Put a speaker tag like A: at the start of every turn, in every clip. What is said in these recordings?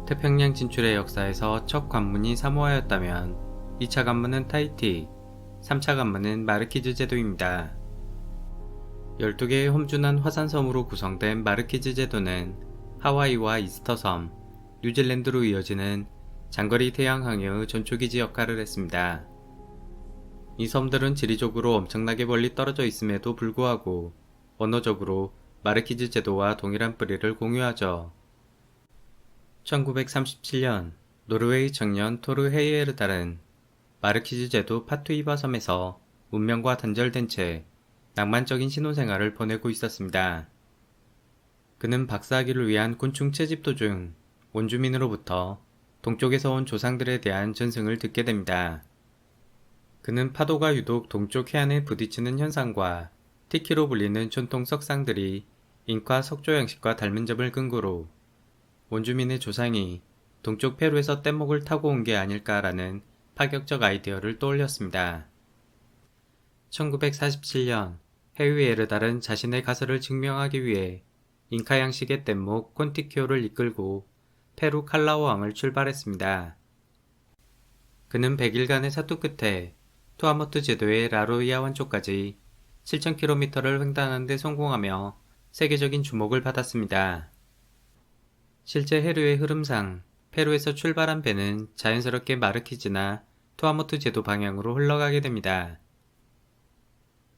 A: 태평양 진출의 역사에서 첫 관문이 사모아였다면 2차 관문은 타히티, 3차 관문은 마르키즈 제도입니다. 12개의 험준한 화산섬으로 구성된 마르키즈 제도는 하와이와 이스터섬, 뉴질랜드로 이어지는 장거리 태양 항해의 전초기지 역할을 했습니다. 이 섬들은 지리적으로 엄청나게 멀리 떨어져 있음에도 불구하고 언어적으로 마르키즈 제도와 동일한 뿌리를 공유하죠. 1937년 노르웨이 청년 토르 헤이에르달은 마르키즈 제도 파투이바 섬에서 문명과 단절된 채 낭만적인 신혼생활을 보내고 있었습니다. 그는 박사학위를 위한 곤충 채집도 중 원주민으로부터 동쪽에서 온 조상들에 대한 전승을 듣게 됩니다. 그는 파도가 유독 동쪽 해안에 부딪히는 현상과 티키로 불리는 전통 석상들이 잉카 석조 양식과 닮은 점을 근거로 원주민의 조상이 동쪽 페루에서 뗏목을 타고 온 게 아닐까라는 파격적 아이디어를 떠올렸습니다. 1947년 헤위에르달은 자신의 가설을 증명하기 위해 잉카 양식의 뗏목 콘티키오를 이끌고 페루 칼라오 왕을 출발했습니다. 그는 100일간의 사투 끝에 투아모트 제도의 라로이아 원초까지 7,000km를 횡단하는 데 성공하며 세계적인 주목을 받았습니다. 실제 해류의 흐름상 페루에서 출발한 배는 자연스럽게 마르키즈나 투아모트 제도 방향으로 흘러가게 됩니다.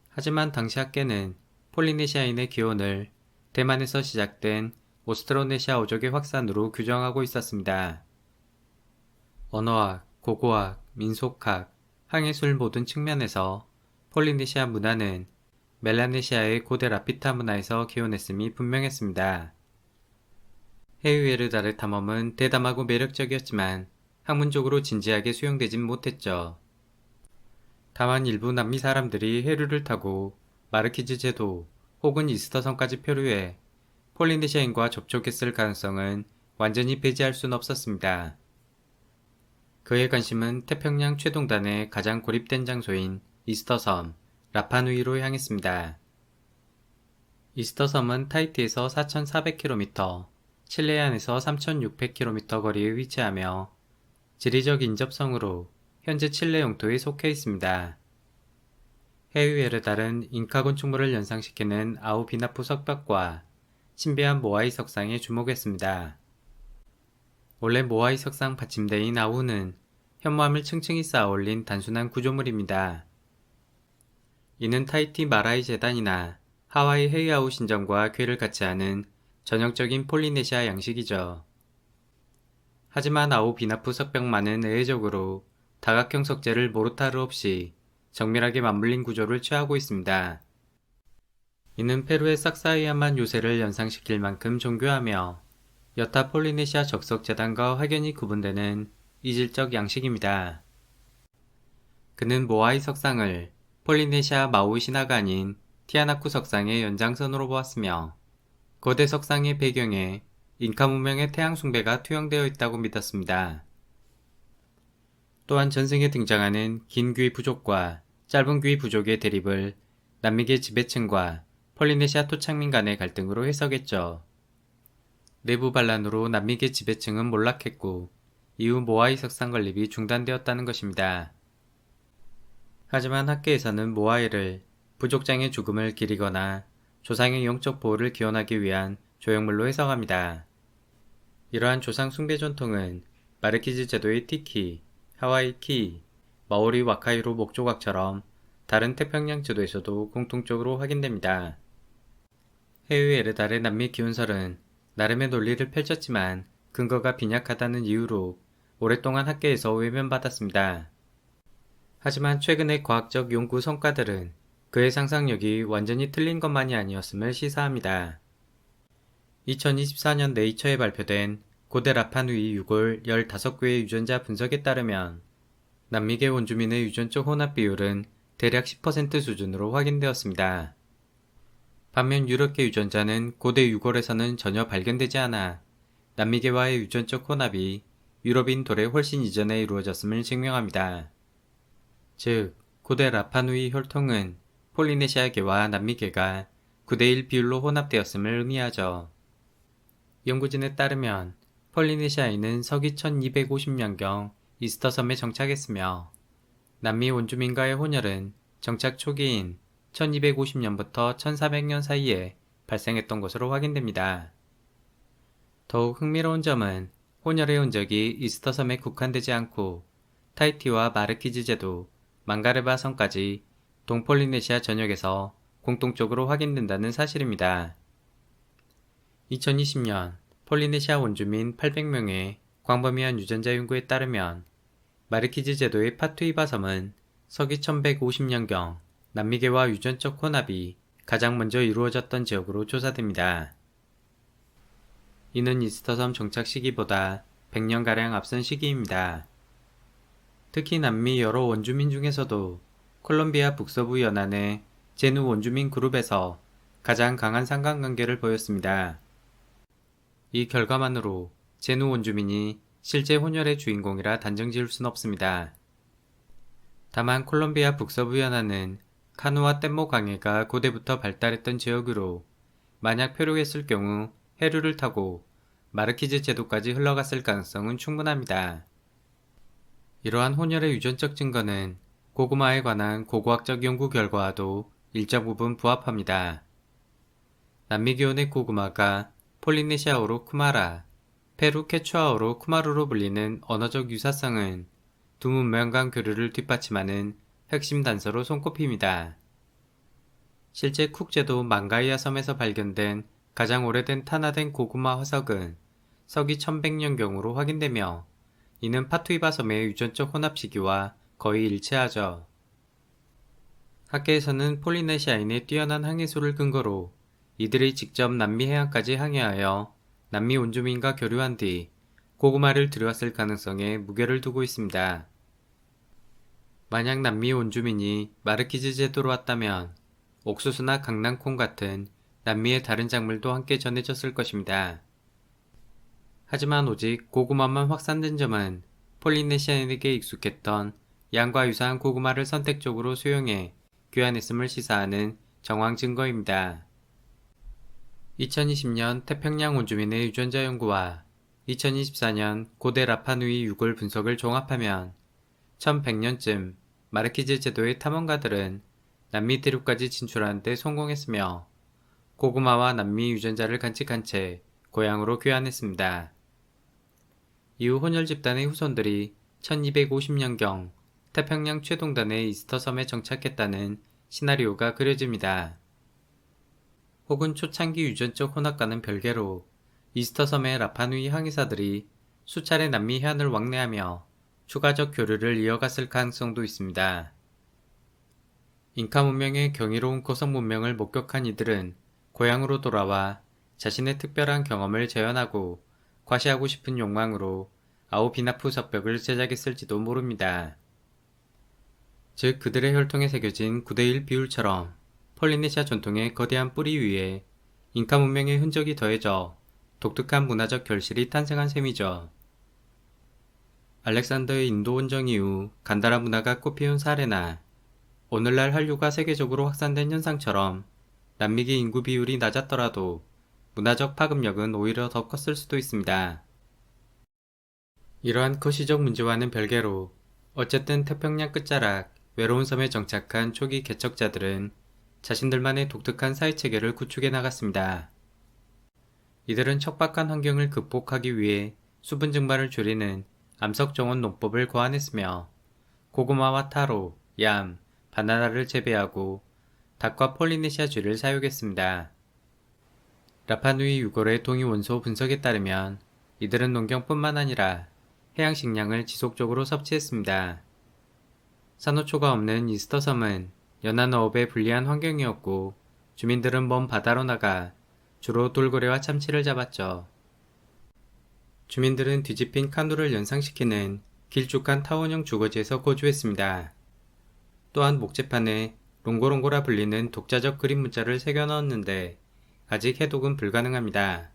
A: 하지만 당시 학계는 폴리네시아인의 기원을 대만에서 시작된 오스트로네시아 어족의 확산으로 규정하고 있었습니다. 언어학, 고고학, 민속학, 항해술 모든 측면에서 폴리네시아 문화는 멜라네시아의 고대 라피타 문화에서 기원했음이 분명했습니다. 헤위에르달의 탐험은 대담하고 매력적이었지만 학문적으로 진지하게 수용되진 못했죠. 다만 일부 남미 사람들이 해류를 타고 마르키즈 제도 혹은 이스터섬까지 표류해 폴리네시아인과 접촉했을 가능성은 완전히 배제할 순 없었습니다. 그의 관심은 태평양 최동단의 가장 고립된 장소인 이스터섬, 라파누이로 향했습니다. 이스터섬은 타히티에서 4,400km, 칠레안에서 3,600km 거리에 위치하며 지리적 인접성으로 현재 칠레 영토에 속해 있습니다. 헤위에르달은 잉카 건축물을 연상시키는 아우비나프 석벽과 신비한 모아이 석상에 주목했습니다. 원래 모아이 석상 받침대인 아우는 현무암을 층층이 쌓아올린 단순한 구조물입니다. 이는 타히티 마라이 재단이나 하와이 헤이아우 신전과 궤를 같이 하는 전형적인 폴리네시아 양식이죠. 하지만 아우비나프 석벽만은 의외적으로 다각형 석재를 모르타르 없이 정밀하게 맞물린 구조를 취하고 있습니다. 이는 페루의 삭사이아만 요새를 연상시킬 만큼 정교하며 여타 폴리네시아 적석 재단과 확연히 구분되는 이질적 양식입니다. 그는 모아이 석상을 폴리네시아 마우이 신화가 아닌 티아나쿠 석상의 연장선으로 보았으며 거대 석상의 배경에 잉카 문명의 태양 숭배가 투영되어 있다고 믿었습니다. 또한 전승에 등장하는 긴 귀 부족과 짧은 귀 부족의 대립을 남미계 지배층과 폴리네시아 토착민 간의 갈등으로 해석했죠. 내부 반란으로 남미계 지배층은 몰락했고 이후 모아이 석상 건립이 중단되었다는 것입니다. 하지만 학계에서는 모아이를 부족장의 죽음을 기리거나 조상의 영적 보호를 기원하기 위한 조형물로 해석합니다. 이러한 조상 숭배 전통은 마르키즈 제도의 티키, 하와이 키, 마오리 와카이로 목조각처럼 다른 태평양 제도에서도 공통적으로 확인됩니다. 헤위에르달의 남미 기원설은 나름의 논리를 펼쳤지만 근거가 빈약하다는 이유로 오랫동안 학계에서 외면받았습니다. 하지만 최근의 과학적 연구 성과들은 그의 상상력이 완전히 틀린 것만이 아니었음을 시사합니다. 2024년 네이처에 발표된 고대 라파누이 유골 15구의 유전자 분석에 따르면 남미계 원주민의 유전적 혼합 비율은 대략 10% 수준으로 확인되었습니다. 반면 유럽계 유전자는 고대 유골에서는 전혀 발견되지 않아 남미계와의 유전적 혼합이 유럽인 돌에 훨씬 이전에 이루어졌음을 증명합니다. 즉, 고대 라파누이 혈통은 폴리네시아계와 남미계가 9대1 비율로 혼합되었음을 의미하죠. 연구진에 따르면 폴리네시아인은 서기 1250년경 이스터섬에 정착했으며 남미 원주민과의 혼혈은 정착 초기인 1250년부터 1400년 사이에 발생했던 것으로 확인됩니다. 더욱 흥미로운 점은 혼혈의 흔적이 이스터섬에 국한되지 않고 타히티와 마르키즈 제도, 망가르바 섬까지 동폴리네시아 전역에서 공통적으로 확인된다는 사실입니다. 2020년 폴리네시아 원주민 800명의 광범위한 유전자 연구에 따르면 마르키즈 제도의 파투이바 섬은 서기 1150년경 남미계와 유전적 혼합이 가장 먼저 이루어졌던 지역으로 조사됩니다. 이는 이스터섬 정착 시기보다 100년가량 앞선 시기입니다. 특히 남미 여러 원주민 중에서도 콜롬비아 북서부 연안의 제누 원주민 그룹에서 가장 강한 상관관계를 보였습니다. 이 결과만으로 제누 원주민이 실제 혼혈의 주인공이라 단정 지을 수는 없습니다. 다만 콜롬비아 북서부 연안은 카누와 뗏모 강해가 고대부터 발달했던 지역으로 만약 표류했을 경우 해류를 타고 마르키즈 제도까지 흘러갔을 가능성은 충분합니다. 이러한 혼혈의 유전적 증거는 고구마에 관한 고고학적 연구 결과와도 일정 부분 부합합니다. 남미 기온의 고구마가 폴리네시아어로 쿠마라, 페루 케추아어로 쿠마루로 불리는 언어적 유사성은 두 문명 간 교류를 뒷받침하는 핵심 단서로 손꼽힙니다. 실제 쿡제도 망가이아 섬에서 발견된 가장 오래된 탄화된 고구마 화석은 서기 1100년경으로 확인되며 이는 파투이바 섬의 유전적 혼합 시기와 거의 일치하죠. 학계에서는 폴리네시아인의 뛰어난 항해술을 근거로 이들이 직접 남미 해안까지 항해하여 남미 원주민과 교류한 뒤 고구마를 들여왔을 가능성에 무게를 두고 있습니다. 만약 남미 원주민이 마르키즈 제도로 왔다면 옥수수나 강낭콩 같은 남미의 다른 작물도 함께 전해졌을 것입니다. 하지만 오직 고구마만 확산된 점은 폴리네시아인에게 익숙했던 양과 유사한 고구마를 선택적으로 수용해 귀환했음을 시사하는 정황 증거입니다. 2020년 태평양 원주민의 유전자 연구와 2024년 고대 라파누이 유골 분석을 종합하면 1100년쯤 마르키즈 제도의 탐험가들은 남미 대륙까지 진출하는 데 성공했으며 고구마와 남미 유전자를 간직한 채 고향으로 귀환했습니다. 이후 혼혈 집단의 후손들이 1250년경 태평양 최동단의 이스터섬에 정착했다는 시나리오가 그려집니다. 혹은 초창기 유전적 혼합과는 별개로 이스터섬의 라파누이 항해사들이 수차례 남미 해안을 왕래하며 추가적 교류를 이어갔을 가능성도 있습니다. 잉카 문명의 경이로운 고성 문명을 목격한 이들은 고향으로 돌아와 자신의 특별한 경험을 재현하고 과시하고 싶은 욕망으로 아우비나프 석벽을 제작했을지도 모릅니다. 즉 그들의 혈통에 새겨진 9대1 비율처럼 폴리네시아 전통의 거대한 뿌리 위에 잉카 문명의 흔적이 더해져 독특한 문화적 결실이 탄생한 셈이죠. 알렉산더의 인도 원정 이후 간다라 문화가 꽃피운 사례나 오늘날 한류가 세계적으로 확산된 현상처럼 남미계 인구 비율이 낮았더라도 문화적 파급력은 오히려 더 컸을 수도 있습니다. 이러한 거시적 문제와는 별개로 어쨌든 태평양 끝자락 외로운 섬에 정착한 초기 개척자들은 자신들만의 독특한 사회체계를 구축해 나갔습니다. 이들은 척박한 환경을 극복하기 위해 수분 증발을 줄이는 암석정원 농법을 고안했으며 고구마와 타로, 얌, 바나나를 재배하고 닭과 폴리네시아 쥐를 사육했습니다. 라파누이 유골의 동위 원소 분석에 따르면 이들은 농경뿐만 아니라 해양 식량을 지속적으로 섭취했습니다. 산호초가 없는 이스터섬은 연안어업에 불리한 환경이었고 주민들은 먼 바다로 나가 주로 돌고래와 참치를 잡았죠. 주민들은 뒤집힌 카누를 연상시키는 길쭉한 타원형 주거지에서 거주했습니다. 또한 목재판에 롱고롱고라 불리는 독자적 그림 문자를 새겨 넣었는데 아직 해독은 불가능합니다.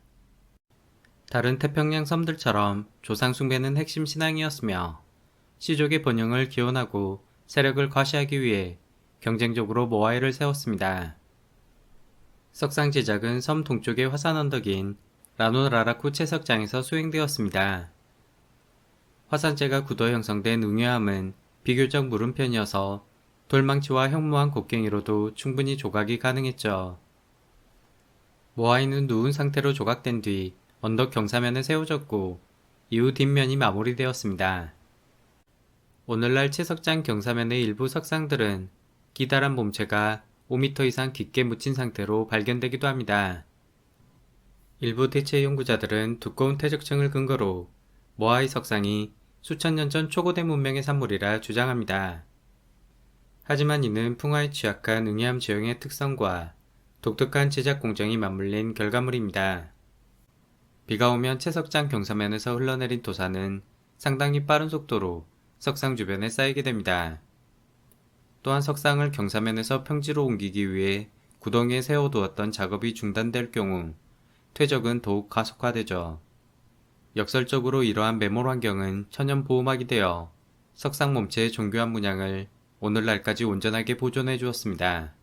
A: 다른 태평양 섬들처럼 조상 숭배는 핵심 신앙이었으며 시족의 번영을 기원하고 세력을 과시하기 위해 경쟁적으로 모아이를 세웠습니다. 석상 제작은 섬 동쪽의 화산 언덕인 라노라라쿠 채석장에서 수행되었습니다. 화산재가 굳어 형성된 웅여암은 비교적 무른 편이어서 돌망치와 현무암 곡괭이로도 충분히 조각이 가능했죠. 모아이는 누운 상태로 조각된 뒤 언덕 경사면에 세워졌고 이후 뒷면이 마무리되었습니다. 오늘날 채석장 경사면의 일부 석상들은 기다란 몸체가 5m 이상 깊게 묻힌 상태로 발견되기도 합니다. 일부 대체 연구자들은 두꺼운 퇴적층을 근거로 모아이 석상이 수천 년 전 초고대 문명의 산물이라 주장합니다. 하지만 이는 풍화에 취약한 응해암 지형의 특성과 독특한 제작 공정이 맞물린 결과물입니다. 비가 오면 채석장 경사면에서 흘러내린 토사는 상당히 빠른 속도로 석상 주변에 쌓이게 됩니다. 또한 석상을 경사면에서 평지로 옮기기 위해 구덩이에 세워두었던 작업이 중단될 경우 퇴적은 더욱 가속화되죠. 역설적으로 이러한 매몰 환경은 천연 보호막이 되어 석상 몸체의 정교한 문양을 오늘날까지 온전하게 보존해 주었습니다.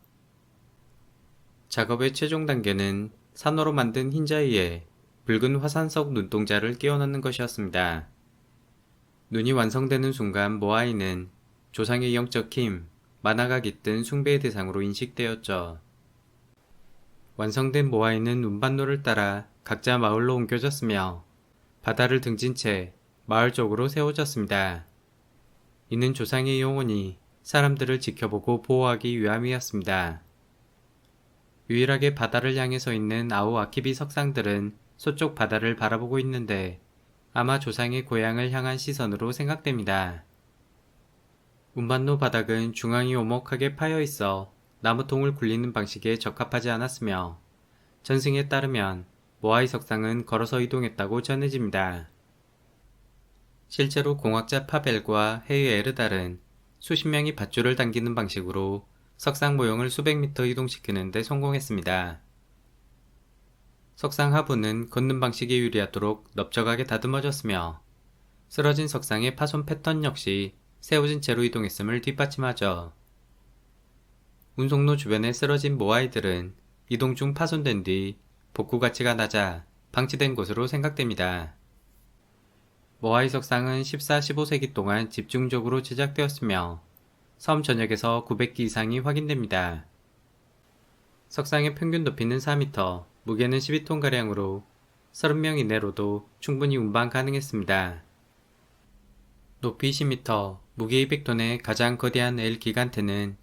A: 작업의 최종 단계는 산호로 만든 흰자위에 붉은 화산석 눈동자를 끼워 넣는 것이었습니다. 눈이 완성되는 순간 모아이는 조상의 영적 힘, 만화가 깃든 숭배의 대상으로 인식되었죠. 완성된 모아이는 운반로를 따라 각자 마을로 옮겨졌으며 바다를 등진 채 마을 쪽으로 세워졌습니다. 이는 조상의 영혼이 사람들을 지켜보고 보호하기 위함이었습니다. 유일하게 바다를 향해 서 있는 아우아키비 석상들은 서쪽 바다를 바라보고 있는데 아마 조상의 고향을 향한 시선으로 생각됩니다. 운반로 바닥은 중앙이 오목하게 파여 있어 나무통을 굴리는 방식에 적합하지 않았으며 전승에 따르면 모아이 석상은 걸어서 이동했다고 전해집니다. 실제로 공학자 파벨과 헤이 에르달은 수십 명이 밧줄을 당기는 방식으로 석상 모형을 수백 미터 이동시키는 데 성공했습니다. 석상 하부는 걷는 방식에 유리하도록 넓적하게 다듬어졌으며 쓰러진 석상의 파손 패턴 역시 세워진 채로 이동했음을 뒷받침하죠. 운송로 주변에 쓰러진 모아이들은 이동 중 파손된 뒤 복구 가치가 낮아 방치된 것으로 생각됩니다. 모아이 석상은 14, 15세기 동안 집중적으로 제작되었으며 섬 전역에서 900기 이상이 확인됩니다. 석상의 평균 높이는 4m, 무게는 12톤가량으로 30명 이내로도 충분히 운반 가능했습니다. 높이 10m, 무게 200톤의 가장 거대한 엘 기간테는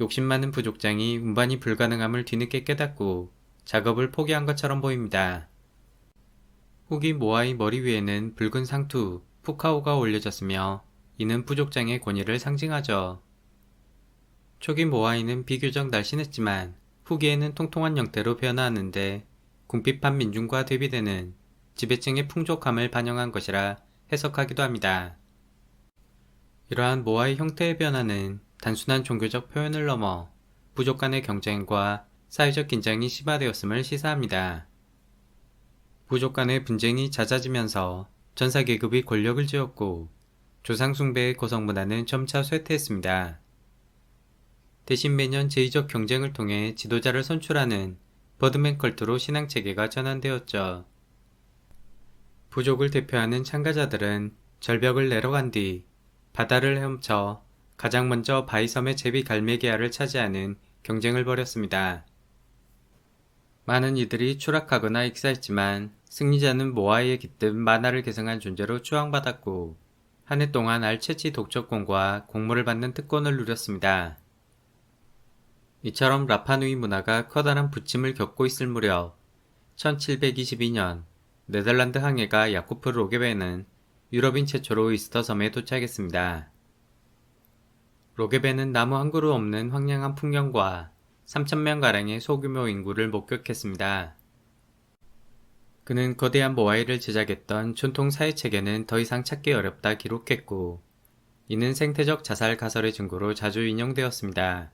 A: 욕심 많은 부족장이 운반이 불가능함을 뒤늦게 깨닫고 작업을 포기한 것처럼 보입니다. 후기 모아이 머리 위에는 붉은 상투, 푸카오가 올려졌으며 이는 부족장의 권위를 상징하죠. 초기 모아이는 비교적 날씬했지만 후기에는 통통한 형태로 변화하는데 궁핍한 민중과 대비되는 지배층의 풍족함을 반영한 것이라 해석하기도 합니다. 이러한 모아이 형태의 변화는 단순한 종교적 표현을 넘어 부족 간의 경쟁과 사회적 긴장이 심화되었음을 시사합니다. 부족 간의 분쟁이 잦아지면서 전사계급이 권력을 쥐었고 조상 숭배의 고성문화는 점차 쇠퇴했습니다. 대신 매년 제의적 경쟁을 통해 지도자를 선출하는 버드맨 컬트로 신앙체계가 전환되었죠. 부족을 대표하는 참가자들은 절벽을 내려간 뒤 바다를 헤엄쳐 가장 먼저 바이섬의 제비 갈매기알을 차지하는 경쟁을 벌였습니다. 많은 이들이 추락하거나 익사했지만 승리자는 모아이에 깃든 만화를 계승한 존재로 추앙받았고 한 해 동안 알 채취 독점권과 공모를 받는 특권을 누렸습니다. 이처럼 라파누이 문화가 커다란 부침을 겪고 있을 무렵 1722년 네덜란드 항해가 야코프 로게베는 유럽인 최초로 이스터 섬에 도착했습니다. 로게베는 나무 한 그루 없는 황량한 풍경과 3,000명가량의 소규모 인구를 목격했습니다. 그는 거대한 모아이를 제작했던 전통 사회체계는 더 이상 찾기 어렵다 기록했고 이는 생태적 자살 가설의 증거로 자주 인용되었습니다.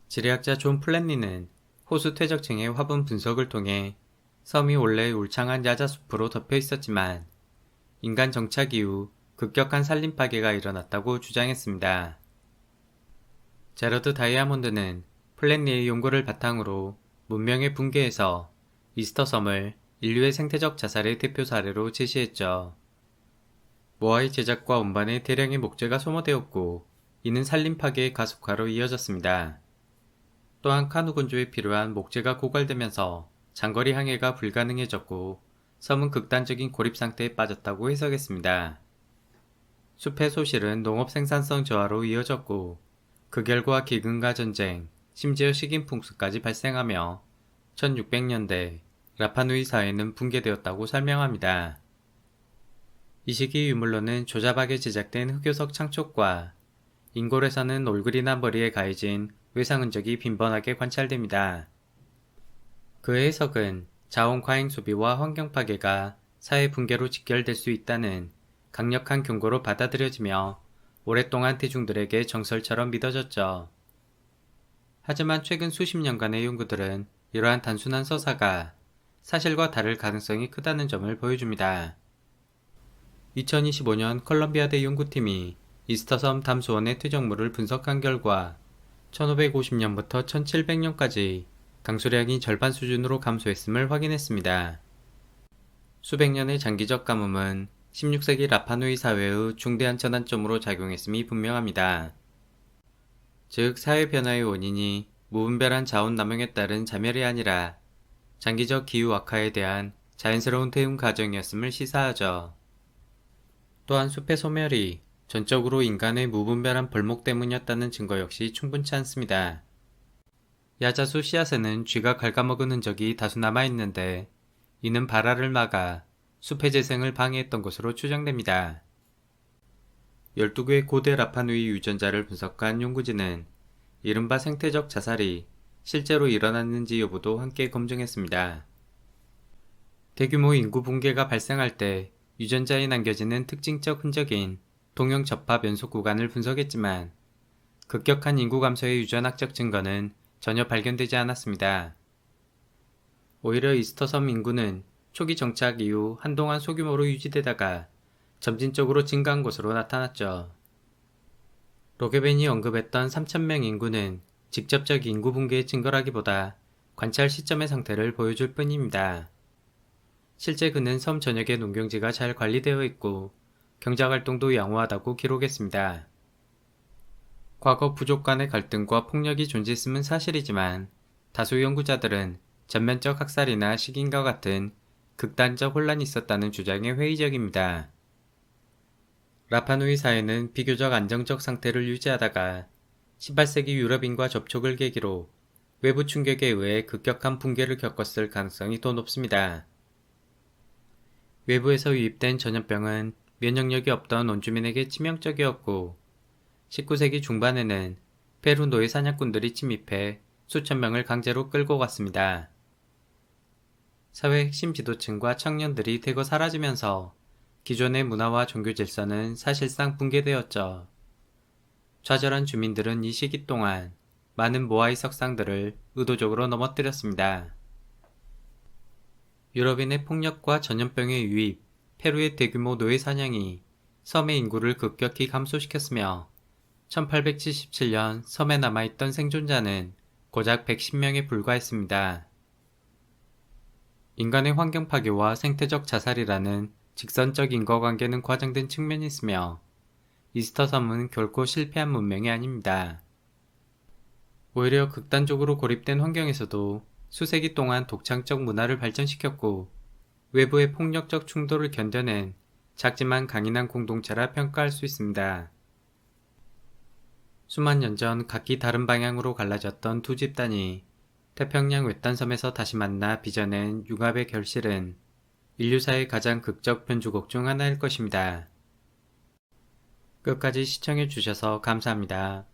A: 지리학자 존 플랜리는 호수 퇴적층의 화분 분석을 통해 섬이 원래 울창한 야자숲으로 덮여 있었지만 인간 정착 이후 급격한 산림 파괴가 일어났다고 주장했습니다. 제러드 다이아몬드는 플랜리의 연구를 바탕으로 문명의 붕괴에서 이스터섬을 인류의 생태적 자살의 대표 사례로 제시했죠. 모아이 제작과 운반에 대량의 목재가 소모되었고 이는 산림 파괴의 가속화로 이어졌습니다. 또한 카누 건조에 필요한 목재가 고갈되면서 장거리 항해가 불가능해졌고 섬은 극단적인 고립 상태에 빠졌다고 해석했습니다. 숲의 소실은 농업 생산성 저하로 이어졌고 그 결과 기근과 전쟁, 심지어 식인풍수까지 발생하며 1600년대 라파누이 사회는 붕괴되었다고 설명합니다. 이 시기 유물로는 조잡하게 제작된 흑요석 창촉과 인골에서는 올그린한 머리에 가해진 외상 흔적이 빈번하게 관찰됩니다. 그의 해석은 자원 과잉 소비와 환경 파괴가 사회 붕괴로 직결될 수 있다는 강력한 경고로 받아들여지며 오랫동안 대중들에게 정설처럼 믿어졌죠. 하지만 최근 수십 년간의 연구들은 이러한 단순한 서사가 사실과 다를 가능성이 크다는 점을 보여줍니다. 2025년 컬럼비아대 연구팀이 이스터섬 담수원의 퇴적물을 분석한 결과 1550년부터 1700년까지 강수량이 절반 수준으로 감소했음을 확인했습니다. 수백 년의 장기적 가뭄은 16세기 라파누이 사회의 중대한 전환점으로 작용했음이 분명합니다. 즉 사회 변화의 원인이 무분별한 자원 남용에 따른 자멸이 아니라 장기적 기후 악화에 대한 자연스러운 대응 과정이었음을 시사하죠. 또한 숲의 소멸이 전적으로 인간의 무분별한 벌목 때문이었다는 증거 역시 충분치 않습니다. 야자수 씨앗에는 쥐가 갉아먹은 흔적이 다수 남아있는데 이는 발화를 막아 숲의 재생을 방해했던 것으로 추정됩니다. 12개의 고대 라파누이 유전자를 분석한 연구진은 이른바 생태적 자살이 실제로 일어났는지 여부도 함께 검증했습니다. 대규모 인구 붕괴가 발생할 때 유전자에 남겨지는 특징적 흔적인 동형 접합 연속 구간을 분석했지만 급격한 인구 감소의 유전학적 증거는 전혀 발견되지 않았습니다. 오히려 이스터섬 인구는 초기 정착 이후 한동안 소규모로 유지되다가 점진적으로 증가한 것으로 나타났죠. 로게벤이 언급했던 3,000명 인구는 직접적 인구 붕괴의 증거라기보다 관찰 시점의 상태를 보여줄 뿐입니다. 실제 그는 섬 전역의 농경지가 잘 관리되어 있고 경작활동도 양호하다고 기록했습니다. 과거 부족 간의 갈등과 폭력이 존재했음은 사실이지만 다수 연구자들은 전면적 학살이나 식인과 같은 극단적 혼란이 있었다는 주장에 회의적입니다. 라파누이 사회는 비교적 안정적 상태를 유지하다가 18세기 유럽인과 접촉을 계기로 외부 충격에 의해 급격한 붕괴를 겪었을 가능성이 더 높습니다. 외부에서 유입된 전염병은 면역력이 없던 원주민에게 치명적이었고 19세기 중반에는 페루 노예 사냥꾼들이 침입해 수천 명을 강제로 끌고 갔습니다. 사회 핵심 지도층과 청년들이 대거 사라지면서 기존의 문화와 종교 질서는 사실상 붕괴되었죠. 좌절한 주민들은 이 시기 동안 많은 모아이 석상들을 의도적으로 넘어뜨렸습니다. 유럽인의 폭력과 전염병의 유입, 페루의 대규모 노예 사냥이 섬의 인구를 급격히 감소시켰으며 1877년 섬에 남아있던 생존자는 고작 110명에 불과했습니다. 인간의 환경 파괴와 생태적 자살이라는 직선적 인과관계는 과장된 측면이 있으며 이스터 섬은 결코 실패한 문명이 아닙니다. 오히려 극단적으로 고립된 환경에서도 수세기 동안 독창적 문화를 발전시켰고 외부의 폭력적 충돌을 견뎌낸 작지만 강인한 공동체라 평가할 수 있습니다. 수만 년 전 각기 다른 방향으로 갈라졌던 두 집단이 태평양 외딴섬에서 다시 만나 빚어낸 융합의 결실은 인류사의 가장 극적 변주곡 중 하나일 것입니다. 끝까지 시청해주셔서 감사합니다.